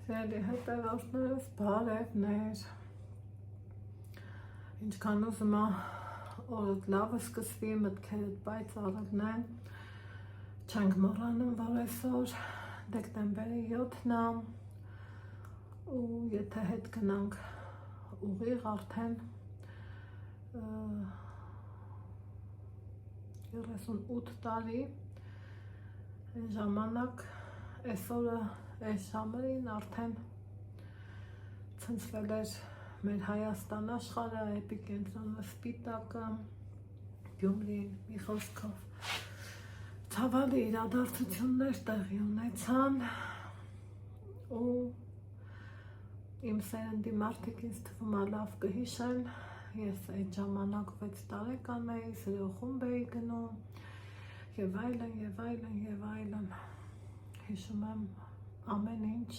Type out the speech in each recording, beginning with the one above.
Սիրելի հետևորդներս, բարևներ։ Ինչքան ուզում օրդ լավը սկսվի, մտքերդ պայծառն են, չենք մոռանում, որ այսօր դեկտեմբերի 7-ն է, ու եթե հետ գնանք ուղիղ արդեն 38 տարի ժամանակ այսօրը այս ժամերին արդեն ցնցվել էր մեր Հայաստան աշխարհը, էպիկենտրոնը Սպիտակը, Գյումրին, մի խոսքով ցավալի իրադարձություններ տեղի ունեցան ու իմ սերնդի մարդիկ ինձ թվում է լավ կհիշեն, ես այդ ժամանակ 6 տարեկան էի, սրոխումբ էի գնում եւ այլն, հիշում եմ ամեն ինչ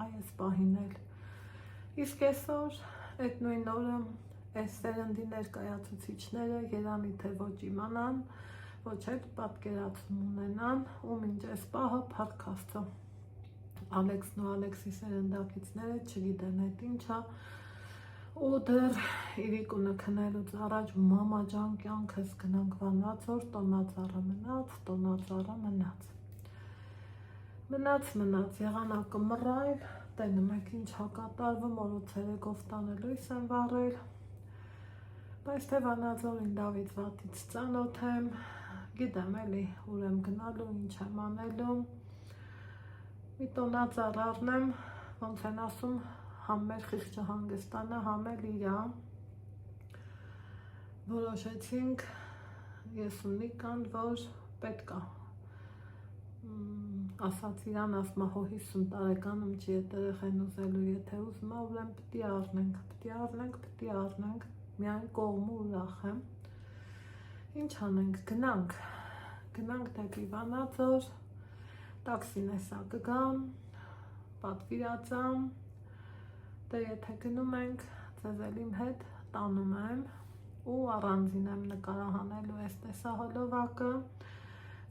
այս պահին էլ։ Իսկ այսօր այդ նույն օրը այս սերնդի ներկայացուցիչները երանի թե ոչ իմանան, ոչ էլ պատկերացում ունենան, ու մինչ այս պահը փառք Աստծո Ալեքսն ու Ալեքսի սերնդակիցները չգիտեն այդ ինչա, ու դեռ իրիկունը քնելուց առաջ մամա ջան կյանքս գնանք Վանաձոր, տոնածառը մնաց, եղանակը մռայլ, տենում եք ինչ կատարվում, օրոցերեգով տանը լույս են վառել, բայց թե Վանաձորին Դավիթ վատից ծանոթ եմ, գիտեմ էլի ուր եմ գնալու, ինչ եմ անելու, մի տոնածառ առնեմ, ոնց են ասում, համ մեր խիղճը հանգստանա, համ էլ իրա, որոշեցինք ես ու Նիկան, որ պետք է ասաց իրան, ասմա հո 50 տարեկանում չի էտ երեխեն ուզելու, եթե ուզում է, ուրեմն պիտի առնենք, միայն կողմը ուրախ եմ, ինչ անենք, գնանք դեպի Վանաձոր, տաքսին էսա կգամ, պատվիրածամ, դե եթե գնում ենք, ձեզ էլ իմ հետ տանում եմ ու առանձին եմ նկարահանելու այս տեսահոլովակը,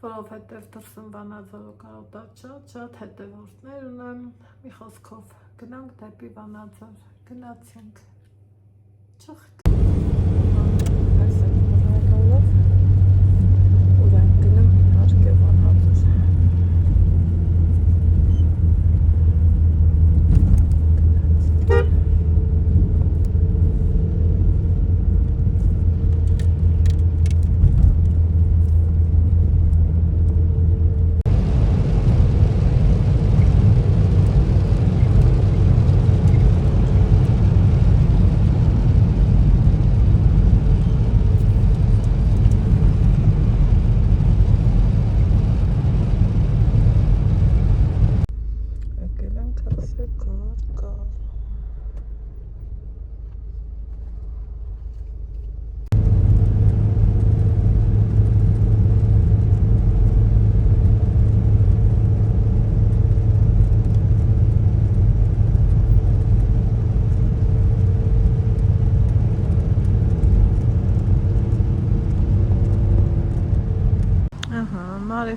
որովհետև դրսում Վանաձորը կարոտած շատ հետևորդներ ունեմ, մի խոսքով գնանք դեպի Վանաձոր, գնացինք, չխ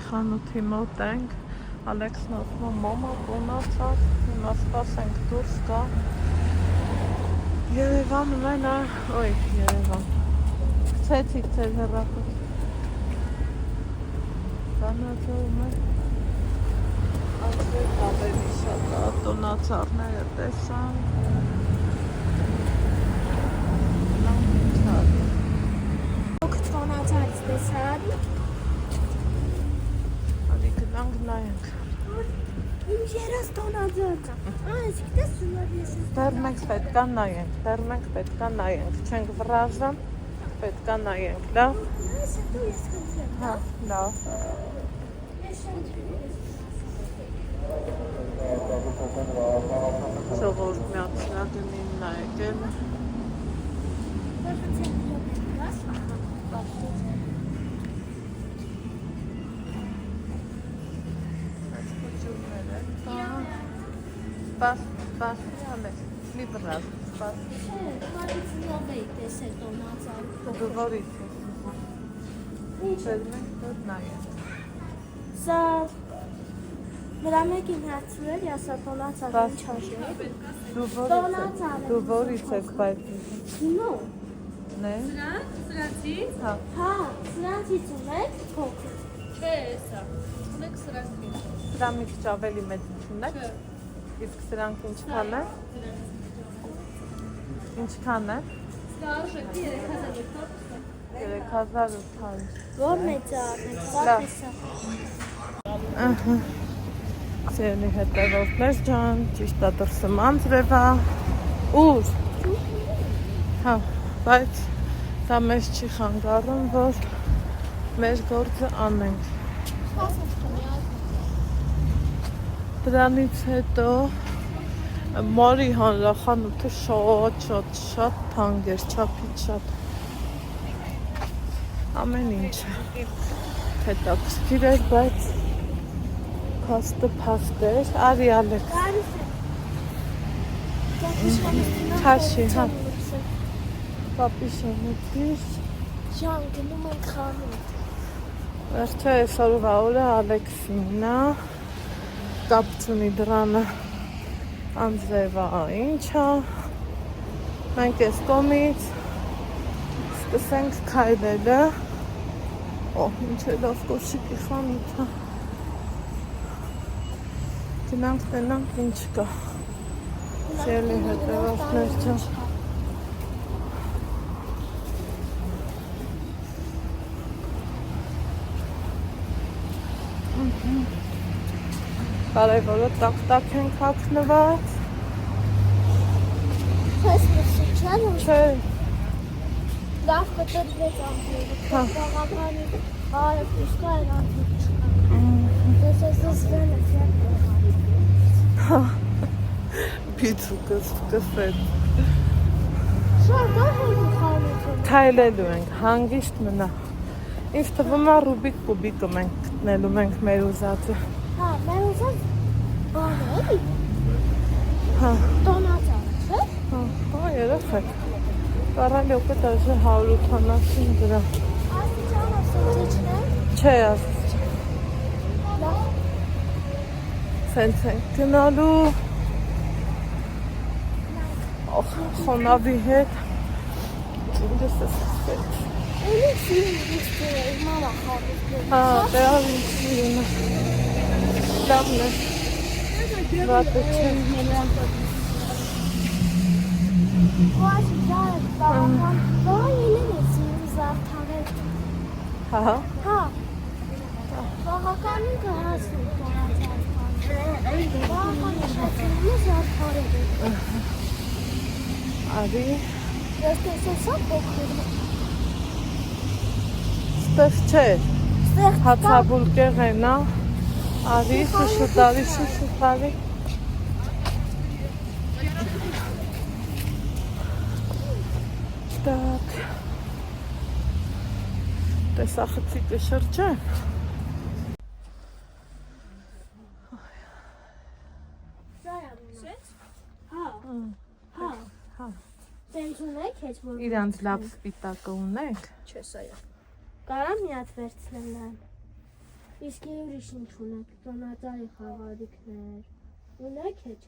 խանութի մոտ ենք, Ալեքսն ասում է մամա տոնացավ, հիմա սպասենք դուրս գա, Երևանում են, Երևան, գցեցիք ձեր հեռախոս, Վանաձորում են, ասվեք ավելի շատ տոնացարները տեսան, տոնացած տեսան, նայենք Ինչ երաս տոնածած այս գիտես սուլավ ես դեռ մենք պետքա նայենք չենք վրաժում պետքա նայենք լավ հա լավ ժողովուրդ միացնագնին նայեք էլ Սպաս, Ալեքս, մի բռավ, սպաս։ Պատիցնով էի տեսել տոնածան։ Գվորից ես։ Ինչ էլ մենք դոտ նայենք։ Սա Նրա մեկին հարցրել, ասա տոնացար ինչ արժե։ Դու որից ես բայց։ Հիմա։ Նե։ Սրանցից։ Հա։ Հա, սրանցից ունեք փոքր։ Չէ, սա։ Ունեք սրանցից։ Սրա մի քիչ ավելի մեծ ունեք։ Իսկ սրանք ինչքան է։ Ինչքան է։ Սա արժեքի 3800։ Որ մեծ առնեք, սա տեսա։ Ահա։ Սերնի հետևորդներ ջան, ճիշտ է դրսը մանձրև է։ Ուր։ Հա, բայց դա մեզ չի խանգարում, որ մեր գործը անենք։ Դրանից հետո Մարի հանրախանութը շատ թանկ էր, չափից շատ։ Ամեն ինչը հետաքրքիր էր, բայց փաստը փաստ էր, արի Ալեք։ Քաշի, հա։ Պապի շանութիր։ Ժան, գնում ենք խանութ։ Վերջը այսօրվա օրը Ալեքսինն է, կապ չունի դրանը անձրևա ինչա, մենք այս կողմից սկսենք քայլելը, ինչ է լավ կոշիկի խանութը, գնանք տենանք ինչ կա, սիրելի հետևորդներ ջան։ Կարևորը տակ ենք հագնված։ Ես մսի չան ու Չէ, լավ կտրվեց ամպերը, Հա։ կաղապանի արև ուսկա էր ամպեր չկա։ Ես ես զսվել ես պիցու կսվեց։ Շար կար հոդի խանութում։ Քայլելու ենք, հանգիստ մնա։ Ինձ թվում է Ռուբիկ կուբիկը մենք գտնելու ենք մեր ուզածը։ Հա, մեր ուզած բան էլի, Հա, տոնացար, չէ։ հա, երեխեք։ Կարալի օգը դաժե 180 դրամ։ Ասի ճան ասեցի չնե։ Չէ, ասես։ Լավ, Սենց ենք գնալու։ Խոնավի հետ։ Ինձ է սկսեց։ էլի սիրում իստի է, մամա խանութում։ Հա, տեղավ ինձ սիրունը։ Լավն է։ Վատը չէ։ Ոաշ ժար, բավական, բավական ելեն է սիրում զարդարել։ Հա, Հա, բավականին կհասնում տոնացար խանութ։ Բավականը շատ սիրում է զարդարել։ արի, Ես տեսել սա փոքր։ ստեղ չէ, Ստեղ հացաբուլկեղ է նա, արի, շուշուտարի։ Так, տեսախցիկը շրջան։ Հա, հա, Հա, տենց ունեք հետ որ իրանց լավ սպիտակը ունենք։ չէ սա է։ Կարամ մի հատ վերցնել նրան։ Իսկ ուրիշ ինչ ունեք, տոնածարի խաղալիքներ։ Ունեք հետ։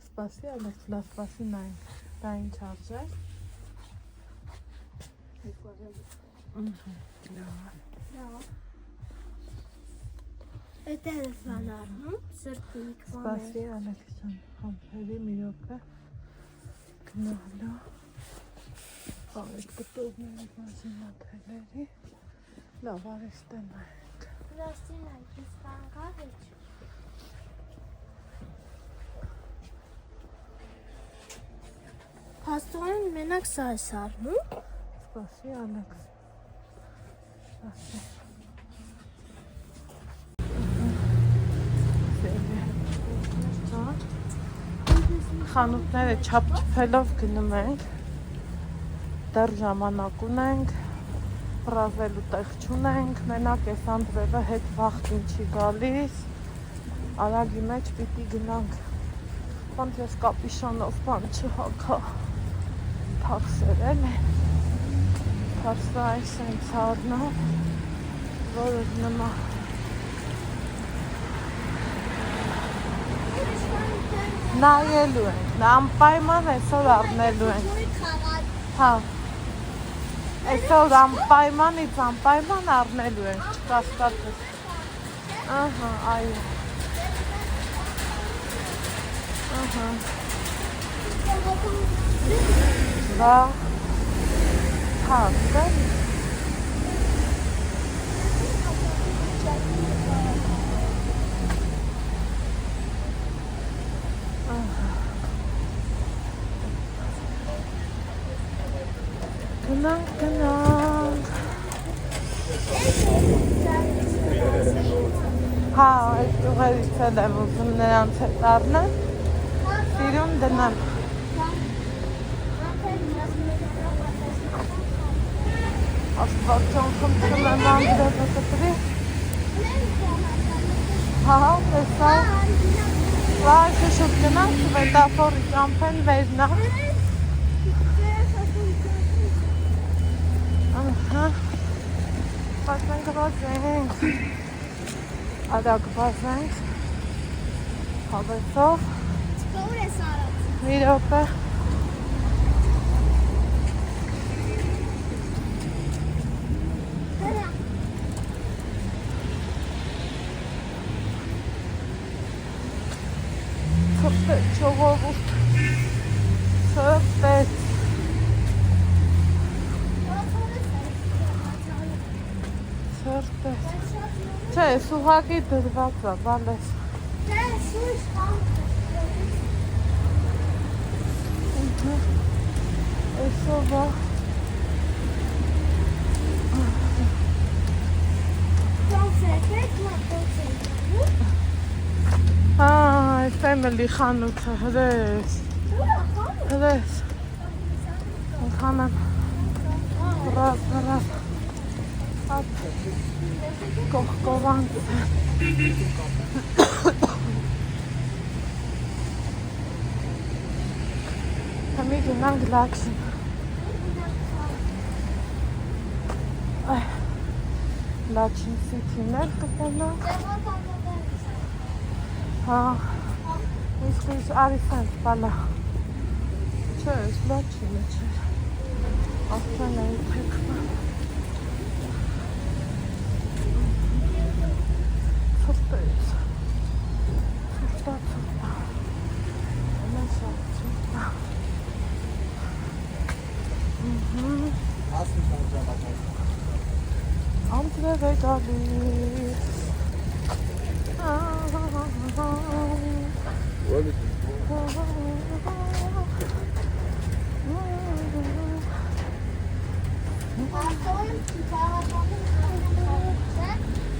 Սպասի, Ալեքս, լավ սպասի նայենք, դա ինչ արժե։ Լավ։ Էդ է սանարում, սրտիկ մաներ։ Սպասի, Ալեքս ջան, համբերի մի րոպե գնալու։ Այդ կտողների բաժինաթելերի։ Լավ, արեստե նայենք։ Լաստին այդ իսպանկա հետ։ Փաստորեն մենակ սա է սարնում։ Սպասի, Ալեքս։ Սպասի։ Խանութները չափչփելով գնում ենք, դեռ ժամանակ ունենք, պրազելու տեղ չունենք, մենակ այս անձրևը հետ վաղտին չի գալիս, արագի մեջ պիտի գնանք, ոնց ես կապիշոնով բան չհագա, թաքսերել է, թաքսը այս ենք առնա, որը նմա նայելու ենք, անպայման այսօր առնելու ենք։ Հա։ Այսօր անպայմանից անպայման առնելու ենք, չկասկածես։ Ահա, այո։ Ահա։ Դա։ Հա, դա։ Գնանք։ Հա, այս ուղերից էլ եմ ուզում նրանց հետ առնել, սիրում դնեմ։ Աստվածոն խնդրում եմ անգրեպը կտրի։ Հա, տեսա։ Վայ, շուտ գնանք, վետաֆորի ճամփեն վերնա։ Ահա։ Բացենք, բացենք։ Արագ բացենք։ Հավեսով։ Ուր ես արած։ Մի րոպե։ Սրտեց ժողովուրդ։ Սրտեց։ Սրտեց։ Չէ, սուհակի դրված է, բալես։ Դե, սույս խամ։ Այսով է։ Family խանութը հրես։ Հրես։ Ընքանեմ։ Ռազ։ Ատ կողկովանց։ Համի գնանք լաքսին։ Լաքսին սիթիներ կպենանք։ Հա, իսկ արիֆանց բալա։ Չէ, ես լաքսին չէ։ Աստան է թեքվա։ Սրտեց։ Սրտա։ Ամենսա։ Անտրև է գալիս։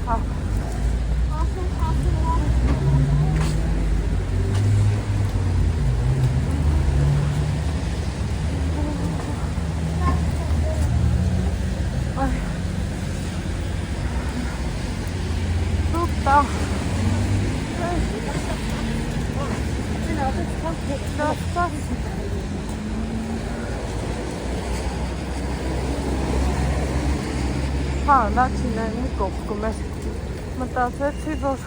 Հա։ Սուպտա։ Հա, լաքսին է մի կողքում ես մտածեցի, որ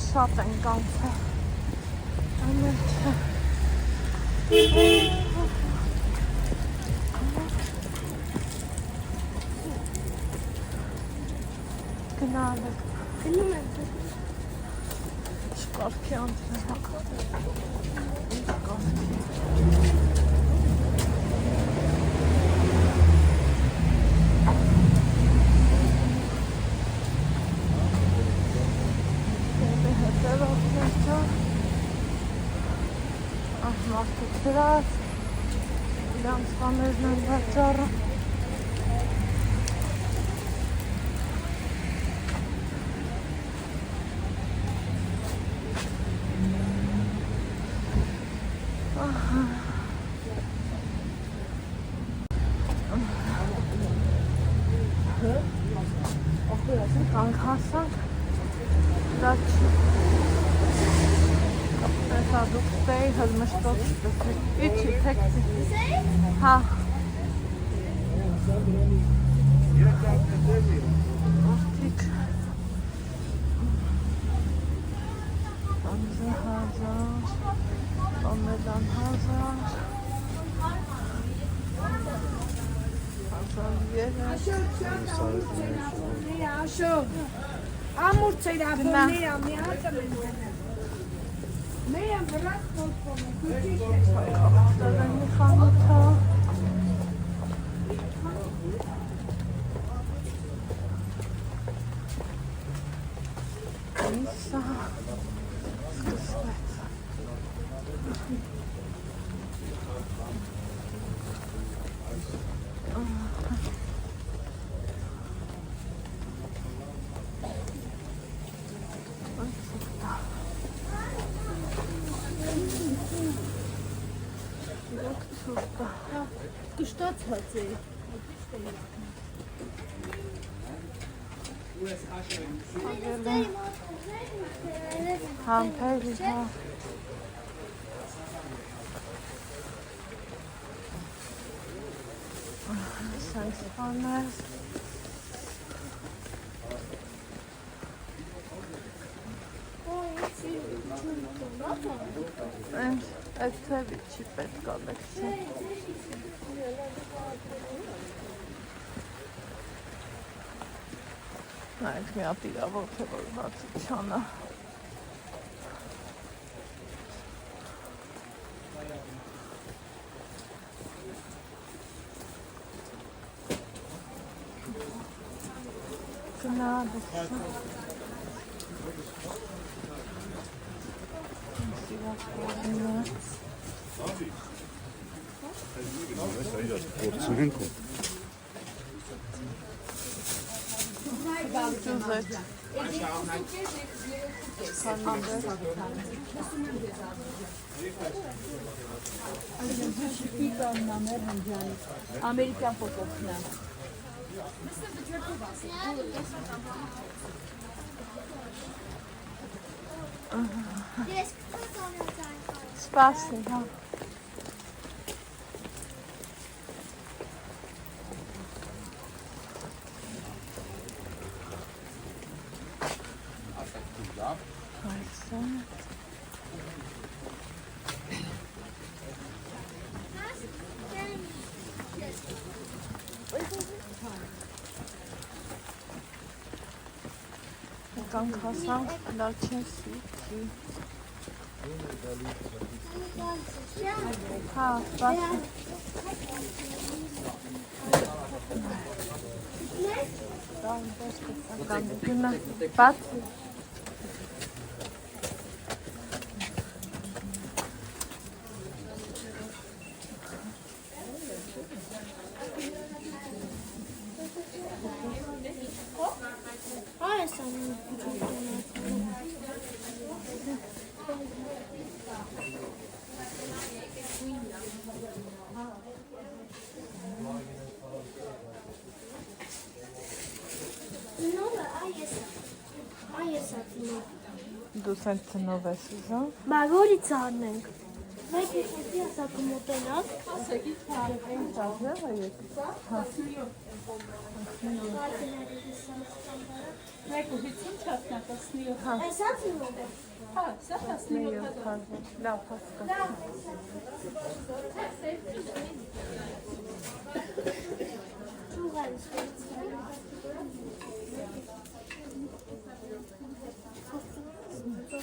շատ ենք անցել։ Ամեն չէ։ Գնալ եք։ Գնում եմ։ Չկարքի անցնել հակա։ Ինչ կարքի։ Մարդիկ դրած, իրանց բաներն են վաճառը։ Կանք հասանք, դա չի։ Սա դուք ստեի հլմշտոց շտսեք, իչի թեքսի։ Հա։ Որդիք։ Անձը 1000, ամելան 1000, 1003, Ամուր ծերավորներ ամիածը մեր վրաց Աղտարանի խանութը, Իսա, սկսվեց, Կշտացած է։ համբերի հա, սենց բաներ, այդ թևի չի պետք ալեքսի, նայք մի հատ իրավոտ է, որ բացությանը, գնադեցա, Porționencu. Cüzet. Ամերիկյան փոքրն է։ Սպասի, հա։ Այսը։ Կանք հասանք լաչին սիքի։ Հա, սպասի։ Գնա, բացի։ Այս ամեն Դու սենց ծնով ես ուզում։ Բաղորից անենք։ Մեկ եսի ասակը մոտենակ։ Ճազեղը եկ։ Մեկ ու 50 չասնակացնի։ Այսա ծնով է։ Հա, սա հասնի։ Լավ, հասկա։ Ճուղալիս։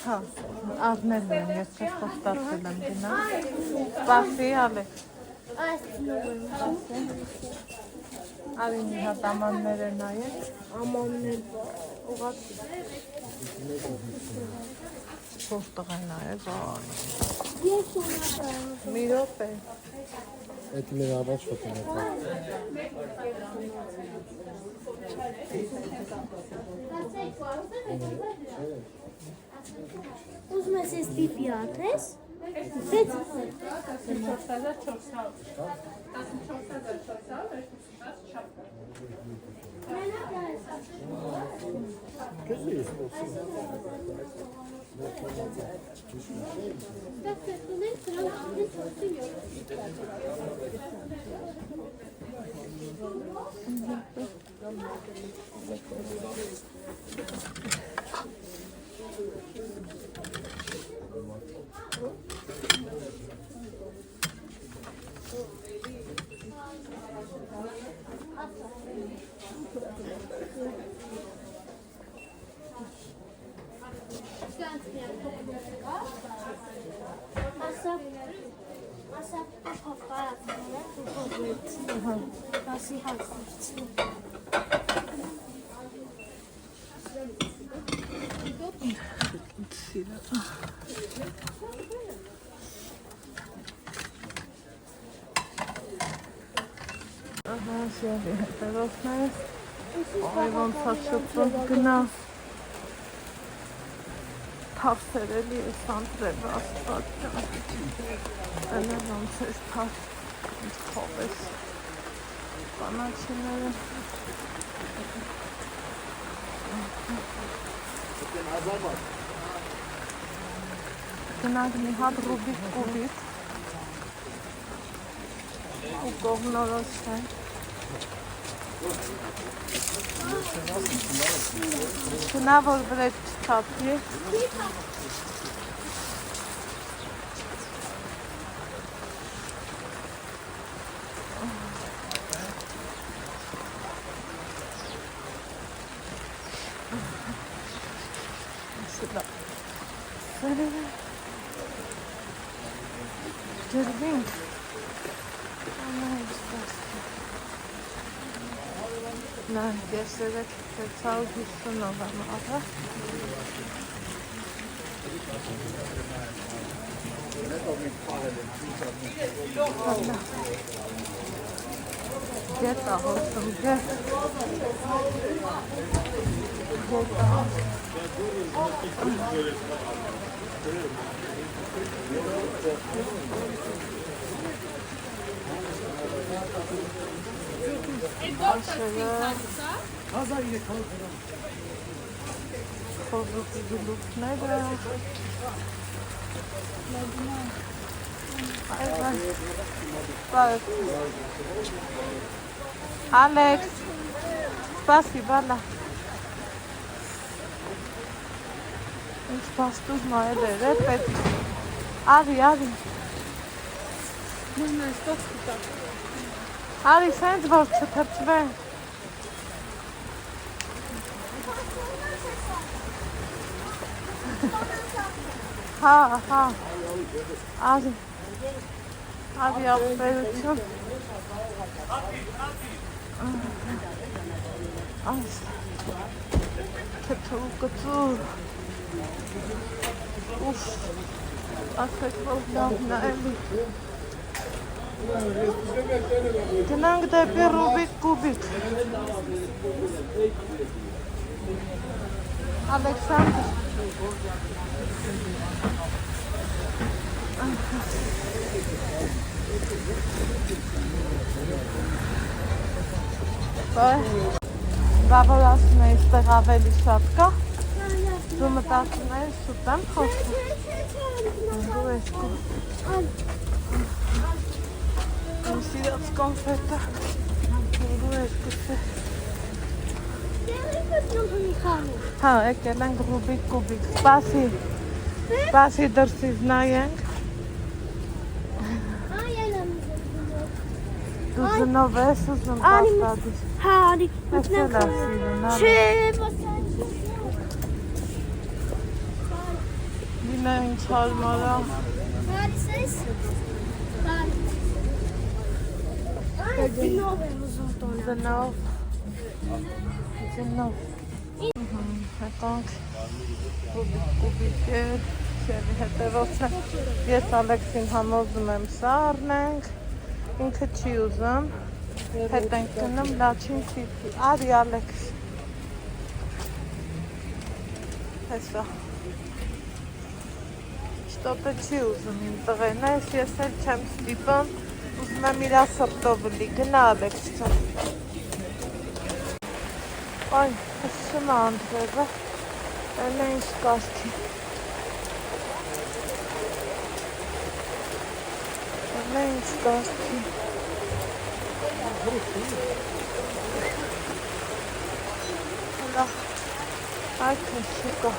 Հա, առներն են, ես չխոստացել եմ գնա։ Սպասի, ալեք։ Այս ծնով եմ։ Արի մի հատ ամաններ է նայեք։ Ամաններ։ Ուղղակ փոս տղա նայեք, վայ։ Ես ունեցա։ Մի րոպե։ Это մեր առաջ ֆոտոն Ուզում ես ես տիպի ատես։ Դեց։ 44 Շեղի հետևողներ, այ ոնց է շփվում գնա, թավսերելի է սանտրել աստված ջան, էլը ոնց ես թավ, ինձ խով ես բանաչիները, գնանք մի հատ ռուբիկ կուբիկ, ու կողնորոշ են, Գնա որ վրեջ չթափի Ջրվինք Նա ես երեք 650-ով եմ աղը Գետ աղորդում գետ Խոզուկի գլուկները Ալեքս Սպասիբա լա Ինչ պաստուզ նայել էր է պետք Արի Արի սենց որ չթրծվեն Հա Արի ապերություն Այս Կթու կծուր Ուշ Ասեք որ լավն է էլի Գնանք դեպի Ռուբիկ կուբիկ Ալեքսանդր Բա որ ասում է իստեղ ավելի շատ կա Դու մտածում ես շուտ եմ խոսում Դու ես կու Իմ սիրած կոնֆետը Դու ես կուտը Հա, եկել ենք Ռուբիկ կուբիկ Սպասի դրսից նայենք Դու զնով ես ուզում պաստադիր Հա, արի, Էսել է սիրուն, Չէ, Լինա ինչ հարմարա Հարիսես Զնով եմ ուզում տոնը Զնով Հեկանք Ռուբիկ էր Շեղի հետևոց է Ես Ալեքսին համոզում եմ սա առնենք Ինքը չի ուզում Հետ ենք գնում լաչին սիպի Արի Ալեքս Հեսա Շտոտը չի ուզում իմ տղեն ես Ես էլ չեմ ստիպում Ուզում եմ իրա սրտով լի Գնա Ալեքս չեմ Այ, հսում է անդրևը Էլ է ինչ կասքի Էլ է ինչ կասքի Հլա Այդ է շուկա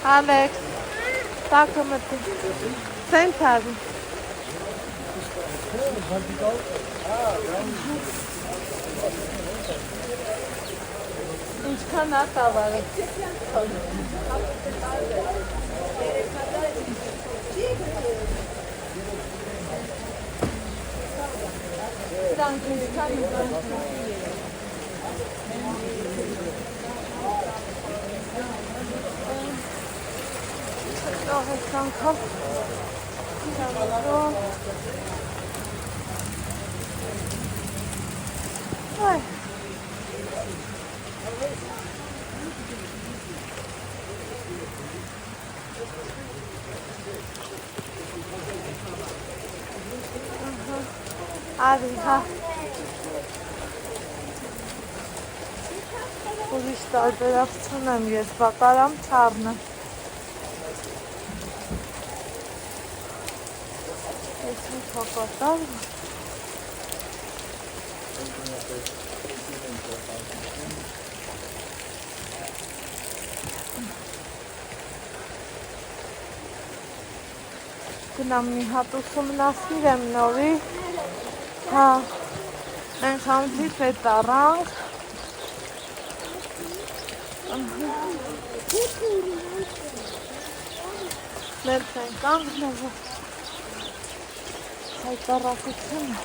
Ալեքս, տակը մտի, սեն թարի։ Ինչքան է տավարը։ Դրանք ինչքան անգամ Ay. Արի, հա։ Ուրիշ տարբերակցություն եմ ես, բակարամ չառնը։ Ես մի կապատար։ Գնամ մի հատ ուսումնասիր եմ նորի, հա, մենք համձի պետ առանք, մեր չեն կանգնելու, հայտարակությունը,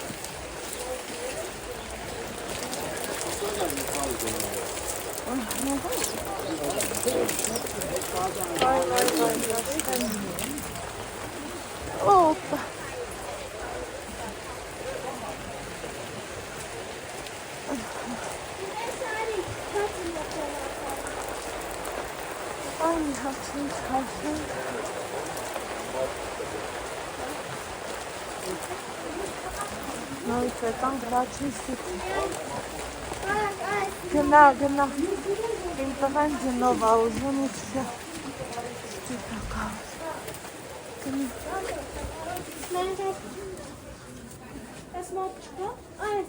Опа. Ай, хавчин, хавчин. Ну, это там прочистить. Гна. Им пованди нова узун все. Այս մոտ չկա, այս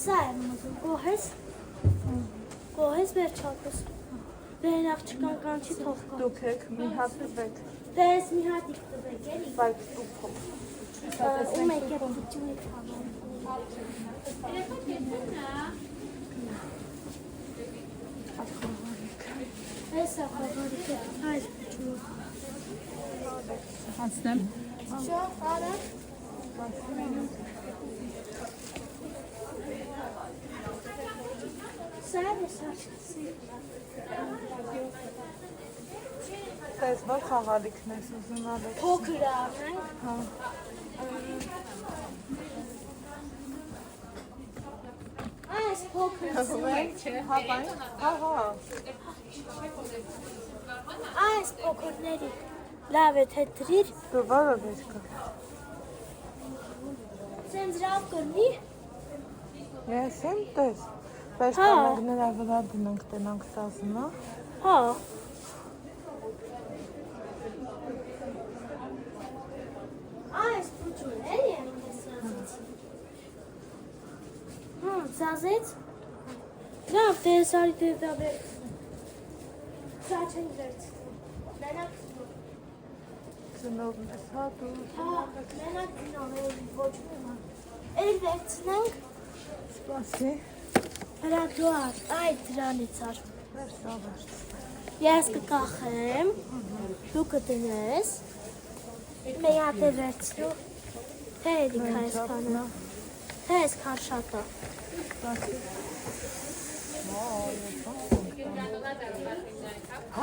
Սա է մոզում, կոհես վերջակս, վերնախ չկան կանչի թող կա։ Դուք եք մի հատ եք, Դես մի հատիկ տվեք էլի, բայց դուք ու մեկ է պուտյունի թավան։ Այս է խաղարիք է, այս պուտյունը։ Անցնեմ։ Շո, արակ։ Սա է սարչկսի։ Տես որ խաղալիքն ես ուզում ալեք։ Փոքր առնենք։ Հա։ Այս փոքր Հա։ Այս փոքրների լավ է թե դրիր, Դու որը դες կա։ սենց լավ կրնի, Ես եմ տես։ Բայց Հա։ մենք նրա վրա դնենք տենանք տասնա։ հա, այս պուտյուն էլի եմ ես սազեցի, սազեց, լավ տեսարի դեվդա վերցնի, սա չեն վերցնի, մենակ Ծնողն ես, հա դու։ մենակ գնով ոչ մենա, էլ վերցնենք, Սպասի։ հրա դու ար, այ դրանից ար, Վերսավեր։ ես կկախեմ, դու կտնես, մի հատ է վերցնու, թե էլիք այս կանը, թե այս կան շատ է,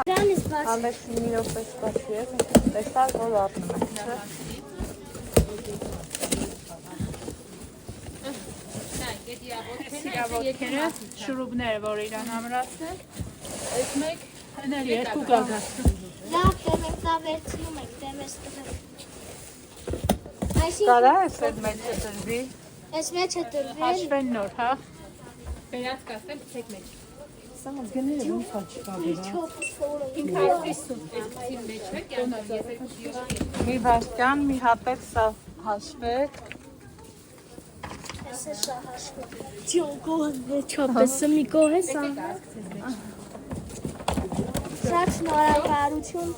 դրանից բաց, Ալեքսի մի րոպե սպասի ես, տեսար որ առնում ենք, չէ։ Ետքերը, շուրուբները, որ իրան ամրացնել, այս մեկ, հնել երկու գագասը։ լավ դեմեք դա վերցնում եք, դեմես տվեք, Կարա այսինքն, ես այդ մեջ դրվի։ ես մեջ է տրվել, Հաշվեն նոր, հա։ Վերած կասեմ, պտեք մեջ։ չոպ սորը, Ինքը այսպես սուտ, այս կցին մեջ է, կյանով ես այդ Մի վաշկյան, մի հատ էլ սա։ Հաշվեք։ Ես է շահաշկը։ Չոն կողն է չոպեսը մի կող է սա։ Շատ շնորհակալություն,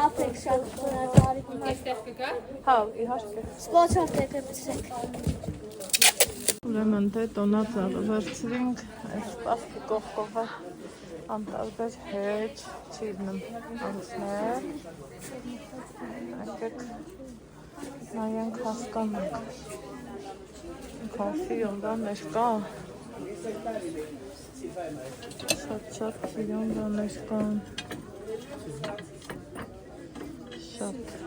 ապրեք շատ շնորհակալություն։ Հա, իհարկե։ Սպոցով տեկեպսեք։ Ուրեմն դե տոնածառը վերցրինք, այս պաստի կողքովը անտարբեր հետ, չիրնում անցներ, եկեք նայենք հասկանանք, կոնֆի յոնդաներ կա, շատ յոնդաներ կան, շատ,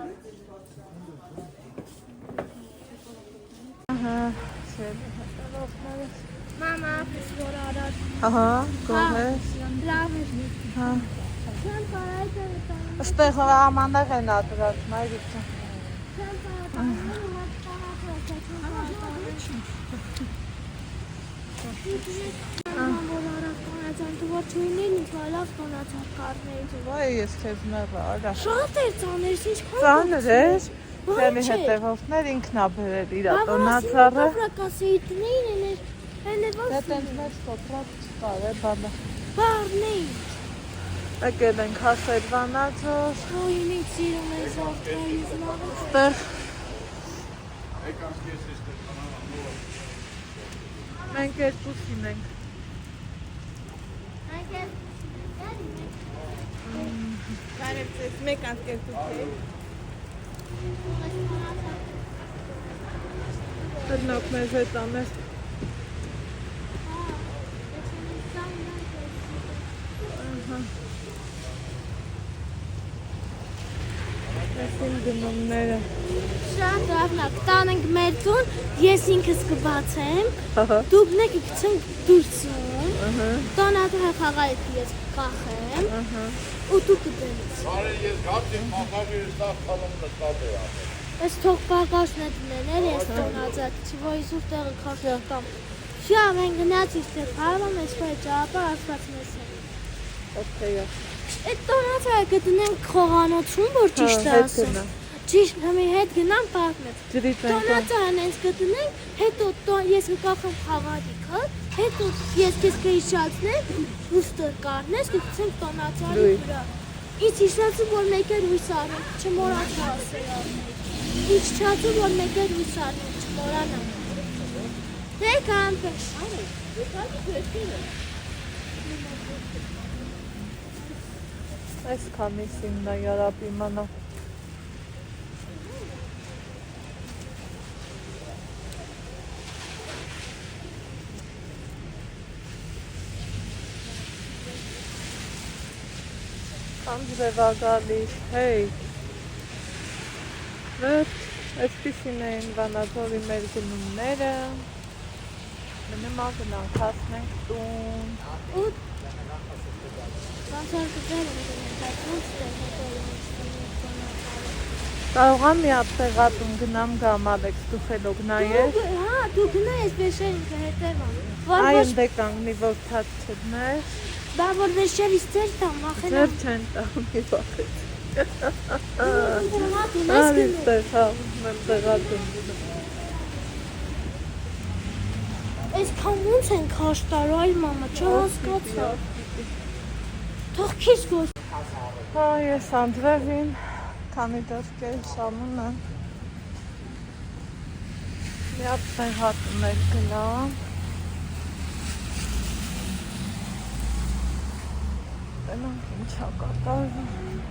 Մամա, որ արար։ Ահա, կողես, Լավ է։ հա, Չեմ կարայք է տան։ ըստեղ ամանեղ են ադրած, մայրիկը, Չեմ վայ ես քեզ մեղա, արա, Շատ էր ծաներ, ինչքան ծանր էր, Սյանի հետևողներ ինքն ա բերել իր տոնածառը, Բավրակասեիտնեին են դե տենց մեծ տոպրակ չկար է բանը, բարնեին եկել ենք հասել վանածոր, Ոյինի ծիրում է զավթայի զնաղը ստեղ մենք երկուսին ենք, մեկ անցկերտուք է, տնակ մեզ հետ ամեր, ես իմ գնումները, Շատ լավնակ, տանենք մեր տուն, ես ինքս կբացեմ, դուք նեկը կցենք դուրսում, տոնատը խաղայք ես կախեմ, ու դուք կդենից։ Ես թող պագաշն է դնեներ, ես տոնածակ, չի որ իզուր տեղը կաշր կամ։ Շա, մեն գնաց իստեղ հարվամ, ես խոյ ճապար ասված մեզ է։ ոտքեյա, Էդ տոնածակը կդնենք խողանոցում, որ ճիշտ է ասում։ Ճիշտ հմի հետ գնամ պարմետ։ ջրից ենք Տոնածարն ենք կտնենք, հետո ես կկախեմ խաղալիքը, հետո ես քեզ կհիշացնեմ, ուստր կարնես, կգցենք տոնածարի վրա։ Ինչ հիշացում, որ մեկ էր հույս արնենք, չմորանա ասել արնենք։ Ինչ չացում, որ մեկ էր հույս արնենք, չմորանա։ Դե կանպես։ այս քանիսին նա յարապ իմանա, Անձրևագալիս, հեյ, վերջ, այսպիսին էին վանածորի մեր գնումները, մնումա գնանք հասնենք տուն, կարող եմ մի հատ տեղատուն գնամ գամ Ալեքս դու խելոք նայես, Հա, դու գնա ես բեշեր ինքը հետևան։ այ ընդե կանգնի որ թաց չդներ, Բա որ վեշերից ձեր տամ, վախենամ։ ձեր չեն տամի վախեց, Դու արիս տեղ հավում տեղատուն գնամ, Այսքան ոնց են քաշտարու այլ մամա, չհասկացա։ Թող քիչ գոս։ հա ես Անդրևին, քանի դեռ կես անում եմ, մի հատ տեղատուն էլ գնամ, Տենանք ինչա կատարվում,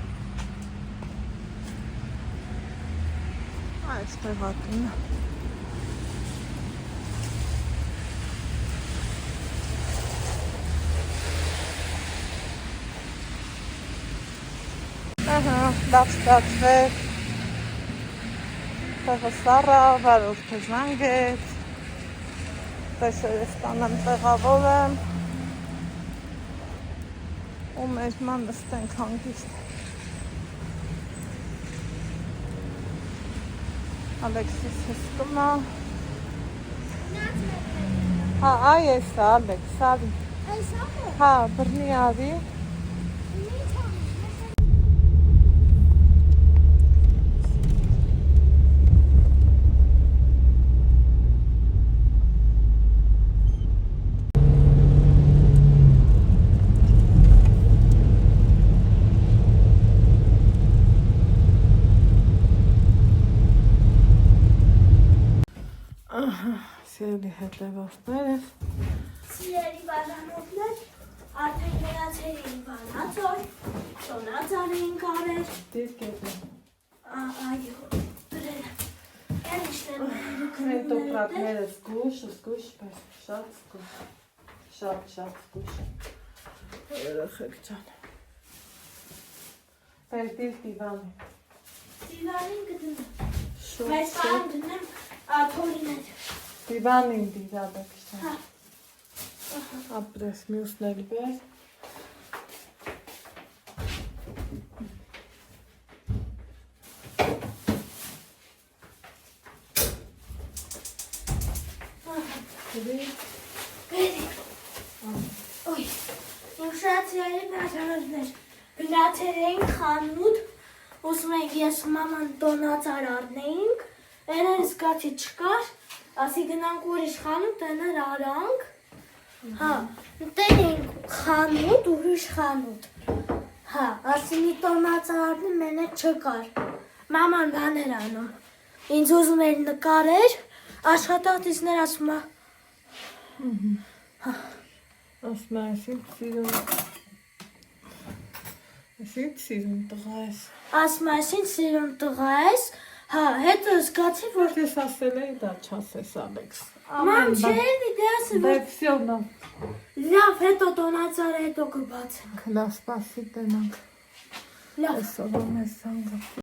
այս տեղատունը, ահա, լավ ստացվեց, տեղը սառա, վարորդը զանգեց, տեսերը ստանեմ տեղավորեմ, ու մեր ման նստենք հանգիստ, Ալեքսիս հսկում է, հա, այ ես Ալեքս, արի, հա, բրնի արի, սիրելի հետևորդներ, Սիրելի բաժանորդներ, արդեն գնացել էին Վանաձոր, Տոնածար էին կարել, դիրկետը։ այո, դրել եմ։ Են իշտել Մեր տոպրակները զգուշ, բայց շատ զգուշ, շատ զգուշ։ Երեխեք ջան։ Պերտիր դիվանի։ Դիվանին կդնեմ, Շուտ, բայց պարան դնեմ թորին հետ։ դիվանին դիվադեք ջան։ Ապրես մյուսներ բեր։ Ոյ, իմ շատ սիրելի բաժանորդներ, գնացել էինք խանութ, ուզում ենք ես մաման տոնածար առնեինք, էներ զգացի չկար, ասի գնանք ուրիշ խանութ, էներ արանք, հա, տեն էինք խանութ, ուրիշ խանութ, հա, ասի մի տոնածար առնի, մենե չկար, մաման բան էր անում, ինձ ուզում էր նկարեր, աշխատատիցներ ասում է, Ասում է, այսինք սիրուն տղա ես։ ասում է, այսինք սիրուն տղա ես, հա, հետո զգացի, որ Ես ասել էի դա չասես Ալեքս։ մամ չէր դե ասի, որ Վեքսիո նա։ լավ, հետո տոնածարը հետո կբացենք, Լավ, սպասի տնանք։ լավ, Այսօր մեզ սանգը։